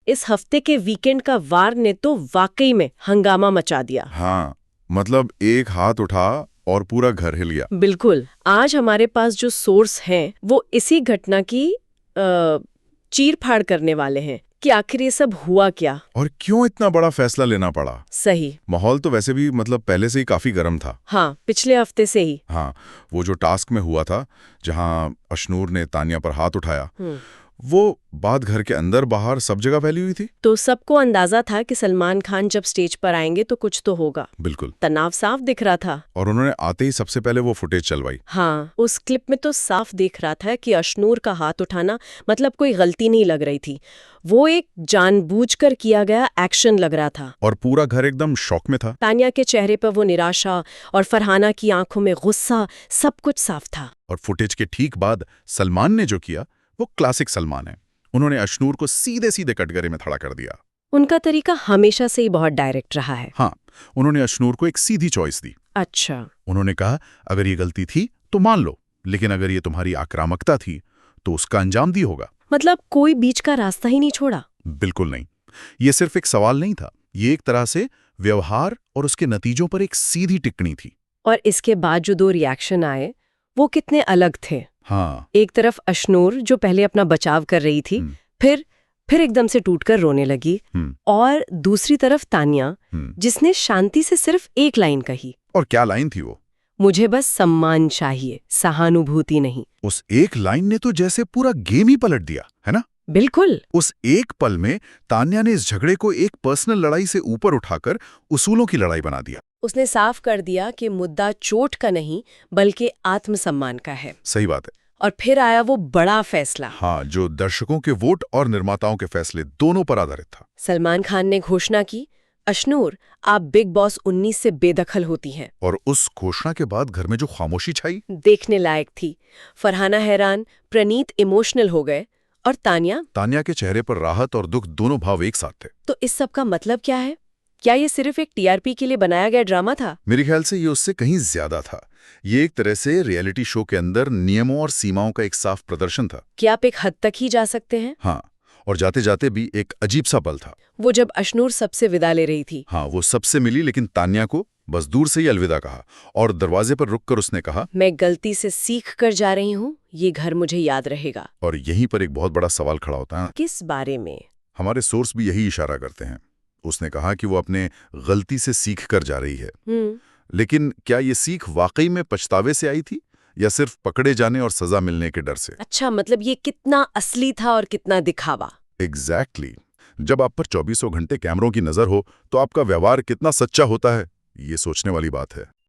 इस हफ्ते के वीकेंड का वार ने तो वाकई में हंगामा मचा दिया। हाँ, मतलब एक हाथ उठा और पूरा घर हिल गया। बिल्कुल। आज हमारे पास जो सोर्स हैं वो इसी घटना की चीर फाड़ करने वाले हैं कि आखिर ये सब हुआ क्या और क्यों इतना बड़ा फैसला लेना पड़ा। सही। माहौल तो वैसे भी मतलब पहले से ही काफी गर्म था। हाँ, पिछले हफ्ते से ही। हाँ, वो जो टास्क में हुआ था जहां अशनूर ने तानिया पर हाथ उठाया, वो बात घर के अंदर बाहर सब जगह फैली हुई थी। तो सबको अंदाजा था कि सलमान खान जब स्टेज पर आएंगे तो कुछ तो होगा। बिल्कुल। तनाव साफ दिख रहा था। और उन्होंने आते ही सबसे पहले वो फुटेज चलवाई। हाँ, उस क्लिप में तो साफ दिख रहा था कि अशनूर का हाथ उठाना मतलब कोई गलती नहीं लग रही थी। वो एक जानबूझकर किया गया एक्शन लग रहा था। और पूरा घर एकदम शॉक में था। तानिया के चेहरे पर वो निराशा और फरहाना की आंखों में गुस्सा, सब कुछ साफ था। और फुटेज के ठीक बाद सलमान ने जो किया वो क्लासिक सलमान है। उन्होंने अशनूर को सीधे सीधे कटघरे में खड़ा कर दिया। उनका तरीका हमेशा से ही बहुत डायरेक्ट रहा है। हाँ, उन्होंने अशनूर को एक सीधी चॉइस दी। अच्छा। उन्होंने कहा, अगर ये गलती थी तो मान लो, लेकिन अगर ये तुम्हारी आक्रामकता थी तो उसका अंजाम दी होगा। मतलब कोई बीच का रास्ता ही नहीं छोड़ा। बिल्कुल नहीं। ये सिर्फ एक सवाल नहीं था, ये एक तरह से व्यवहार और उसके नतीजों पर एक सीधी टिप्पणी थी। और इसके बाद जो दो रिएक्शन आए वो कितने अलग थे। हाँ। एक तरफ अशनूर जो पहले अपना बचाव कर रही थी, फिर एकदम से टूटकर रोने लगी, और दूसरी तरफ तानिया जिसने शांति से सिर्फ एक लाइन कही। और क्या लाइन थी वो? मुझे बस सम्मान चाहिए, सहानुभूति नहीं। उस एक लाइन ने तो जैसे पूरा गेम ही पलट दिया, है ना? बिल्कुल। उस एक पल में तान्या ने इस झगड़े को एक पर्सनल लड़ाई से ऊपर उठाकर उसूलों की लड़ाई बना दिया। उसने साफ कर दिया कि मुद्दा चोट का नहीं बल्कि आत्मसम्मान का है। सही बात है। और फिर आया वो बड़ा फैसला। हाँ, जो दर्शकों के वोट और निर्माताओं के फैसले दोनों पर आधारित था। सलमान खान ने घोषणा की, अशनूर आप बिग बॉस 19 से बेदखल होती हैं। और उस घोषणा के बाद घर में जो खामोशी छाई देखने लायक थी। फरहाना हैरान, प्रनीत इमोशनल हो गए, और तानिया के चेहरे पर राहत और दुख दोनों भाव एक साथ थे। तो इस सब का मतलब क्या है? क्या ये सिर्फ एक टीआरपी के लिए बनाया गया ड्रामा था? मेरे ख्याल से ये उससे कहीं ज्यादा था। ये एक तरह से रियलिटी शो के अंदर नियमों और सीमाओं का एक साफ प्रदर्शन था। क्या आप एक हद तक ही जा सकते हैं? हाँ, और जाते जाते भी एक अजीब सा पल था। वो जब अशनूर सबसे विदा ले रही थी। हाँ, वो सबसे मिली लेकिन तान्या को बस दूर से ही अलविदा कहा, और दरवाजे पर रुककर उसने कहा, मैं गलती से सीख कर जा रही हूँ, ये घर मुझे याद रहेगा। और यहीं पर एक बहुत बड़ा सवाल खड़ा होता है। किस बारे में? हमारे सोर्स भी यही इशारा करते हैं। उसने कहा कि वो अपने गलती से सीख कर जा रही है, लेकिन क्या ये सीख वाकई में पछतावे से आई थी या सिर्फ पकड़े जाने और सजा मिलने के डर से? अच्छा, मतलब ये कितना असली था और कितना दिखावा। एग्जैक्टली। जब आप पर 24 घंटे कैमरों की नजर हो तो आपका व्यवहार कितना सच्चा होता है, ये सोचने वाली बात है।